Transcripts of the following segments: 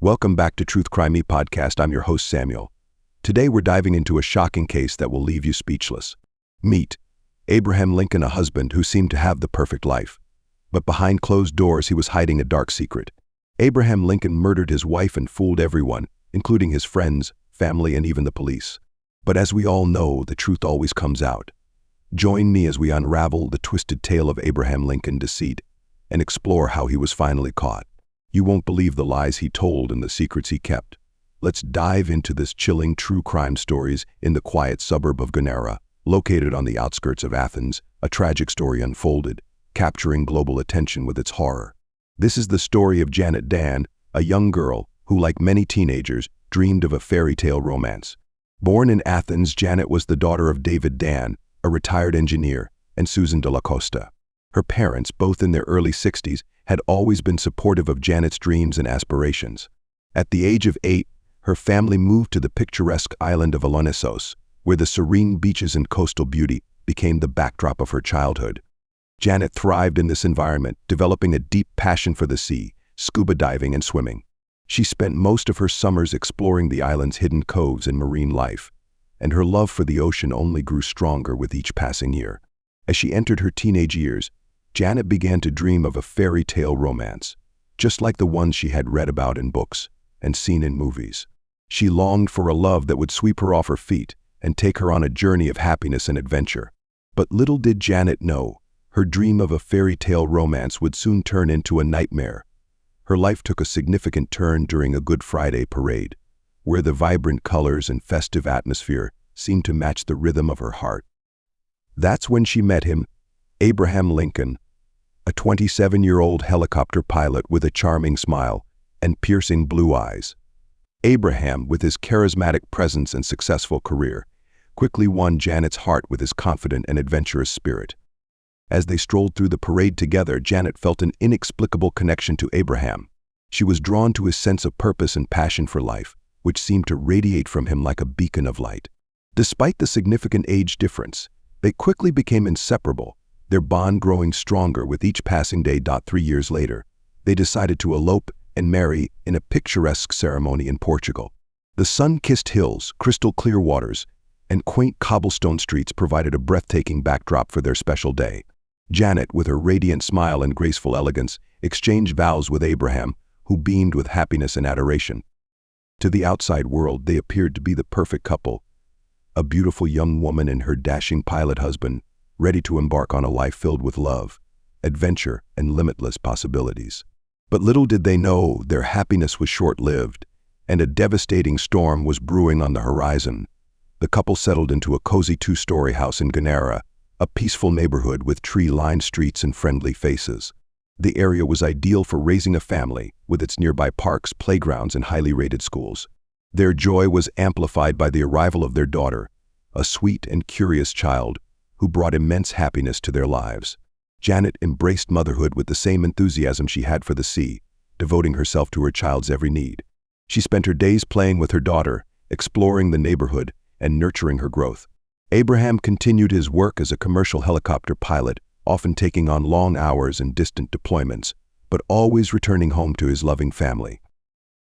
Welcome back to Truth Crime Me podcast. I'm your host, Samuel. Today we're diving into a shocking case that will leave you speechless. Meet Abraham Lincoln, a husband who seemed to have the perfect life. But behind closed doors, he was hiding a dark secret. Abraham Lincoln murdered his wife and fooled everyone, including his friends, family, and even the police. But as we all know, the truth always comes out. Join me as we unravel the twisted tale of Abraham Lincoln's deceit and explore how he was finally caught. You won't believe the lies he told and the secrets he kept. Let's dive into this chilling true crime stories in the quiet suburb of Gonera, located on the outskirts of Athens. A tragic story unfolded, capturing global attention with its horror. This is the story of Janet Dan, a young girl who, like many teenagers, dreamed of a fairy tale romance. Born in Athens, Janet was the daughter of David Dan, a retired engineer, and Susan de la Costa. Her parents, both in their early 60s, had always been supportive of Janet's dreams and aspirations. At the age of 8, her family moved to the picturesque island of Alonissos, where the serene beaches and coastal beauty became the backdrop of her childhood. Janet thrived in this environment, developing a deep passion for the sea, scuba diving, and swimming. She spent most of her summers exploring the island's hidden coves and marine life, and her love for the ocean only grew stronger with each passing year. As she entered her teenage years, Janet began to dream of a fairy tale romance, just like the ones she had read about in books and seen in movies. She longed for a love that would sweep her off her feet and take her on a journey of happiness and adventure. But little did Janet know, her dream of a fairy tale romance would soon turn into a nightmare. Her life took a significant turn during a Good Friday parade, where the vibrant colors and festive atmosphere seemed to match the rhythm of her heart. That's when she met him, Abraham Lincoln, a 27-year-old helicopter pilot with a charming smile and piercing blue eyes. Abraham, with his charismatic presence and successful career, quickly won Janet's heart with his confident and adventurous spirit. As they strolled through the parade together, Janet felt an inexplicable connection to Abraham. She was drawn to his sense of purpose and passion for life, which seemed to radiate from him like a beacon of light. Despite the significant age difference, they quickly became inseparable, their bond growing stronger with each passing day. 3 years later, they decided to elope and marry in a picturesque ceremony in Portugal. The sun-kissed hills, crystal clear waters, and quaint cobblestone streets provided a breathtaking backdrop for their special day. Janet, with her radiant smile and graceful elegance, exchanged vows with Abraham, who beamed with happiness and adoration. To the outside world, they appeared to be the perfect couple, a beautiful young woman and her dashing pilot husband, ready to embark on a life filled with love, adventure, and limitless possibilities. But little did they know their happiness was short-lived, and a devastating storm was brewing on the horizon. The couple settled into a cozy 2-story house in Gonera, a peaceful neighborhood with tree-lined streets and friendly faces. The area was ideal for raising a family, with its nearby parks, playgrounds, and highly rated schools. Their joy was amplified by the arrival of their daughter, a sweet and curious child who brought immense happiness to their lives. Janet embraced motherhood with the same enthusiasm she had for the sea, devoting herself to her child's every need. She spent her days playing with her daughter, exploring the neighborhood, and nurturing her growth. Abraham continued his work as a commercial helicopter pilot, often taking on long hours and distant deployments, but always returning home to his loving family.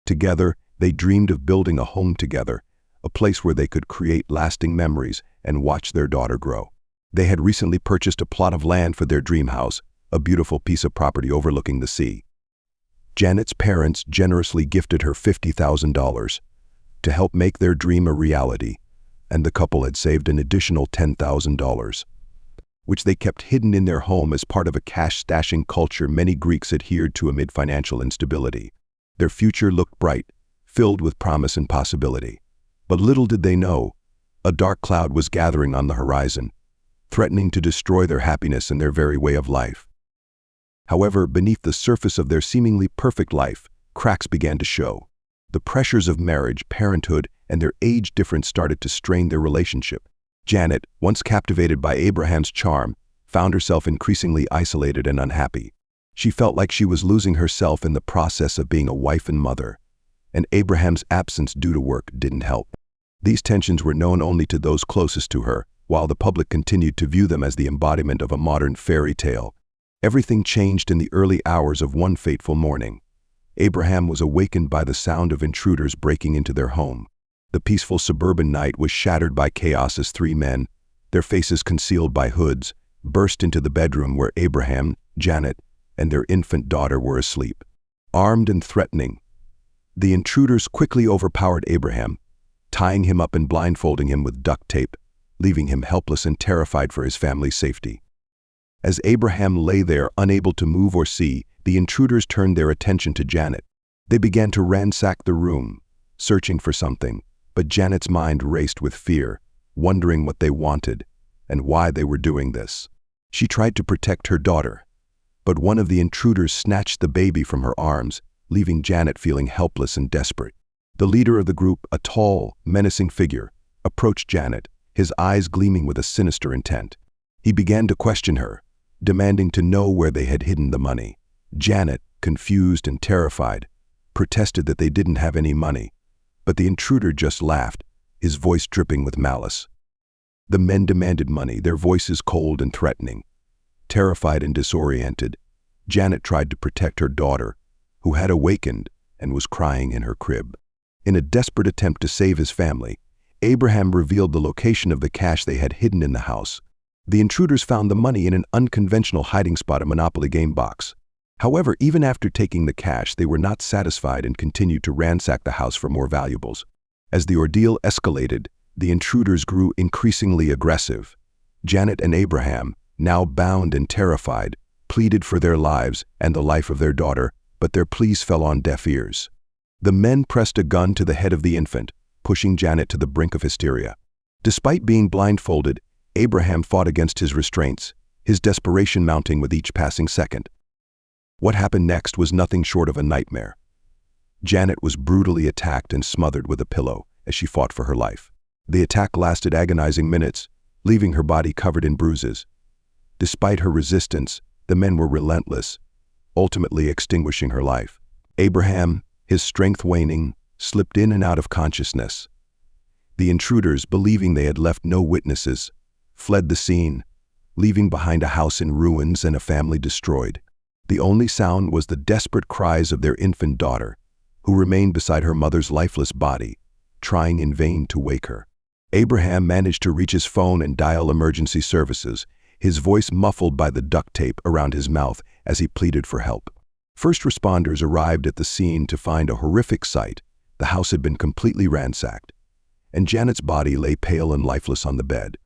Together, they dreamed of building a home together, a place where they could create lasting memories and watch their daughter grow. They had recently purchased a plot of land for their dream house, a beautiful piece of property overlooking the sea. Janet's parents generously gifted her $50,000 to help make their dream a reality, and the couple had saved an additional $10,000, which they kept hidden in their home as part of a cash-stashing culture many Greeks adhered to amid financial instability. Their future looked bright, filled with promise and possibility. But little did they know, a dark cloud was gathering on the horizon, threatening to destroy their happiness and their very way of life. However, beneath the surface of their seemingly perfect life, cracks began to show. The pressures of marriage, parenthood, and their age difference started to strain their relationship. Janet, once captivated by Abraham's charm, found herself increasingly isolated and unhappy. She felt like she was losing herself in the process of being a wife and mother, and Abraham's absence due to work didn't help. These tensions were known only to those closest to her, while the public continued to view them as the embodiment of a modern fairy tale. Everything changed in the early hours of one fateful morning. Abraham was awakened by the sound of intruders breaking into their home. The peaceful suburban night was shattered by chaos as three men, their faces concealed by hoods, burst into the bedroom where Abraham, Janet, and their infant daughter were asleep. Armed and threatening, the intruders quickly overpowered Abraham, tying him up and blindfolding him with duct tape, leaving him helpless and terrified for his family's safety. As Abraham lay there unable to move or see, the intruders turned their attention to Janet. They began to ransack the room, searching for something, but Janet's mind raced with fear, wondering what they wanted and why they were doing this. She tried to protect her daughter, but one of the intruders snatched the baby from her arms, leaving Janet feeling helpless and desperate. The leader of the group, a tall, menacing figure, approached Janet, his eyes gleaming with a sinister intent. He began to question her, demanding to know where they had hidden the money. Janet, confused and terrified, protested that they didn't have any money, but the intruder just laughed, his voice dripping with malice. The men demanded money, their voices cold and threatening. Terrified and disoriented, Janet tried to protect her daughter, who had awakened and was crying in her crib. In a desperate attempt to save his family, Abraham revealed the location of the cash they had hidden in the house. The intruders found the money in an unconventional hiding spot, a Monopoly game box. However, even after taking the cash, they were not satisfied and continued to ransack the house for more valuables. As the ordeal escalated, the intruders grew increasingly aggressive. Janet and Abraham, now bound and terrified, pleaded for their lives and the life of their daughter, but their pleas fell on deaf ears. The men pressed a gun to the head of the infant, pushing Janet to the brink of hysteria. Despite being blindfolded, Abraham fought against his restraints, his desperation mounting with each passing second. What happened next was nothing short of a nightmare. Janet was brutally attacked and smothered with a pillow as she fought for her life. The attack lasted agonizing minutes, leaving her body covered in bruises. Despite her resistance, the men were relentless, ultimately extinguishing her life. Abraham, his strength waning, slipped in and out of consciousness. The intruders, believing they had left no witnesses, fled the scene, leaving behind a house in ruins and a family destroyed. The only sound was the desperate cries of their infant daughter, who remained beside her mother's lifeless body, trying in vain to wake her. Abraham managed to reach his phone and dial emergency services, his voice muffled by the duct tape around his mouth as he pleaded for help. First responders arrived at the scene to find a horrific sight. The house had been completely ransacked, and Janet's body lay pale and lifeless on the bed.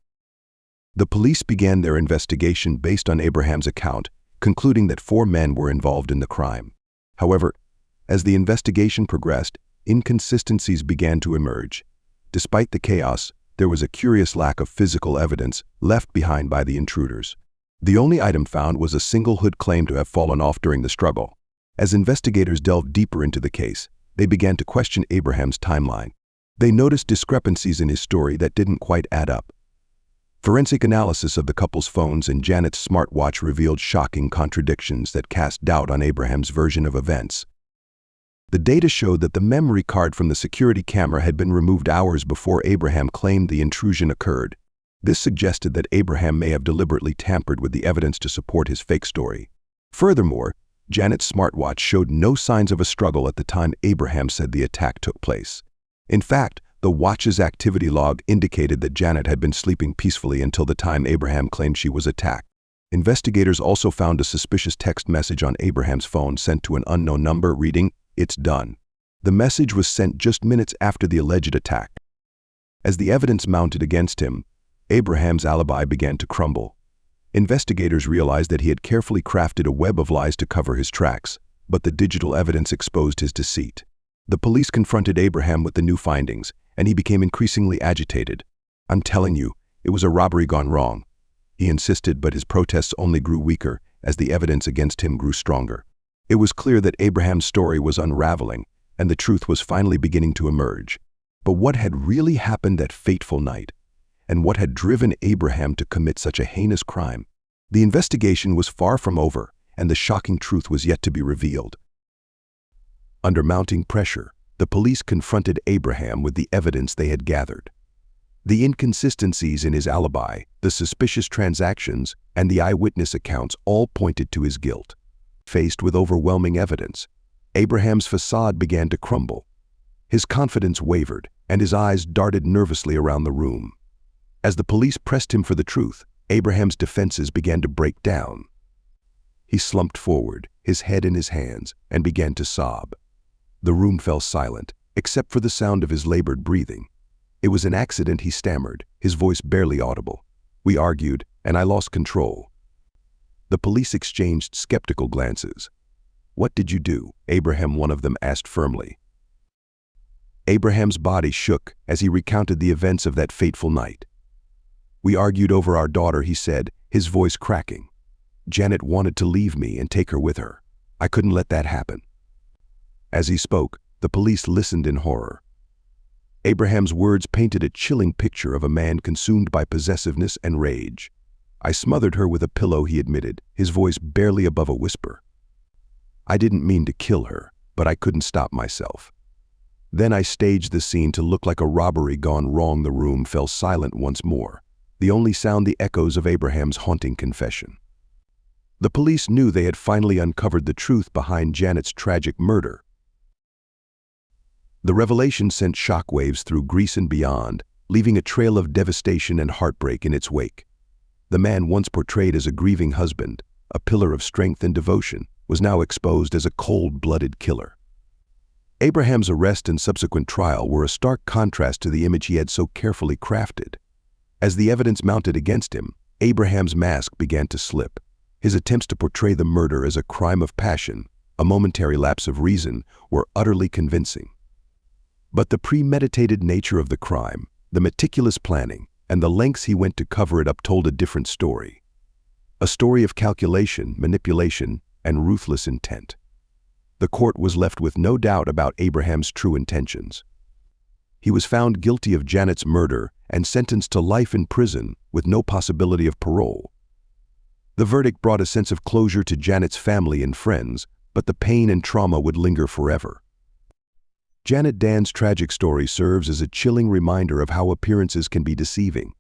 The police began their investigation based on Abraham's account, concluding that 4 men were involved in the crime. However, as the investigation progressed, inconsistencies began to emerge. Despite the chaos, there was a curious lack of physical evidence left behind by the intruders. The only item found was a single hood claimed to have fallen off during the struggle. As investigators delved deeper into the case, they began to question Abraham's timeline. They noticed discrepancies in his story that didn't quite add up. Forensic analysis of the couple's phones and Janet's smartwatch revealed shocking contradictions that cast doubt on Abraham's version of events. The data showed that the memory card from the security camera had been removed hours before Abraham claimed the intrusion occurred. This suggested that Abraham may have deliberately tampered with the evidence to support his fake story. Furthermore, Janet's smartwatch showed no signs of a struggle at the time Abraham said the attack took place. In fact, the watch's activity log indicated that Janet had been sleeping peacefully until the time Abraham claimed she was attacked. Investigators also found a suspicious text message on Abraham's phone sent to an unknown number reading, "It's done." The message was sent just minutes after the alleged attack. As the evidence mounted against him, Abraham's alibi began to crumble. Investigators realized that he had carefully crafted a web of lies to cover his tracks, but the digital evidence exposed his deceit. The police confronted Abraham with the new findings, and he became increasingly agitated. "I'm telling you, it was a robbery gone wrong," he insisted, but his protests only grew weaker as the evidence against him grew stronger. It was clear that Abraham's story was unraveling, and the truth was finally beginning to emerge. But what had really happened that fateful night? And what had driven Abraham to commit such a heinous crime? The investigation was far from over, and the shocking truth was yet to be revealed. Under mounting pressure, the police confronted Abraham with the evidence they had gathered. The inconsistencies in his alibi, the suspicious transactions, and the eyewitness accounts all pointed to his guilt. Faced with overwhelming evidence, Abraham's facade began to crumble. His confidence wavered, and his eyes darted nervously around the room. As the police pressed him for the truth, Abraham's defenses began to break down. He slumped forward, his head in his hands, and began to sob. The room fell silent, except for the sound of his labored breathing. "It was an accident," he stammered, his voice barely audible. "We argued, and I lost control." The police exchanged skeptical glances. "What did you do?" Abraham, one of them, asked firmly. Abraham's body shook as he recounted the events of that fateful night. "We argued over our daughter," he said, his voice cracking. "Janet wanted to leave me and take her with her. I couldn't let that happen." As he spoke, the police listened in horror. Abraham's words painted a chilling picture of a man consumed by possessiveness and rage. "I smothered her with a pillow," he admitted, his voice barely above a whisper. "I didn't mean to kill her, but I couldn't stop myself. Then I staged the scene to look like a robbery gone wrong." The room fell silent once more, the only sound the echoes of Abraham's haunting confession. The police knew they had finally uncovered the truth behind Janet's tragic murder. The revelation sent shockwaves through Greece and beyond, leaving a trail of devastation and heartbreak in its wake. The man once portrayed as a grieving husband, a pillar of strength and devotion, was now exposed as a cold-blooded killer. Abraham's arrest and subsequent trial were a stark contrast to the image he had so carefully crafted. As the evidence mounted against him, Abraham's mask began to slip. His attempts to portray the murder as a crime of passion, a momentary lapse of reason, were utterly convincing. But the premeditated nature of the crime, the meticulous planning, and the lengths he went to cover it up told a different story. A story of calculation, manipulation, and ruthless intent. The court was left with no doubt about Abraham's true intentions. He was found guilty of Janet's murder and sentenced to life in prison with no possibility of parole. The verdict brought a sense of closure to Janet's family and friends, but the pain and trauma would linger forever. Janet Dan's tragic story serves as a chilling reminder of how appearances can be deceiving.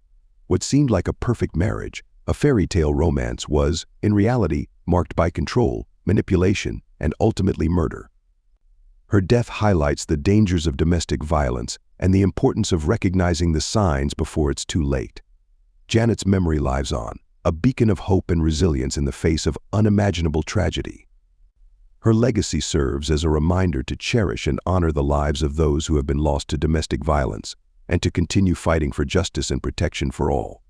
What seemed like a perfect marriage, a fairy tale romance, was, in reality, marked by control, manipulation, and ultimately murder. Her death highlights the dangers of domestic violence and the importance of recognizing the signs before it's too late. Janet's memory lives on, a beacon of hope and resilience in the face of unimaginable tragedy. Her legacy serves as a reminder to cherish and honor the lives of those who have been lost to domestic violence, and to continue fighting for justice and protection for all.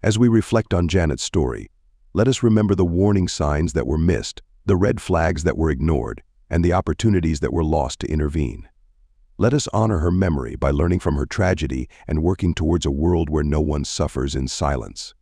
As we reflect on Janet's story, let us remember the warning signs that were missed, the red flags that were ignored, and the opportunities that were lost to intervene. Let us honor her memory by learning from her tragedy and working towards a world where no one suffers in silence.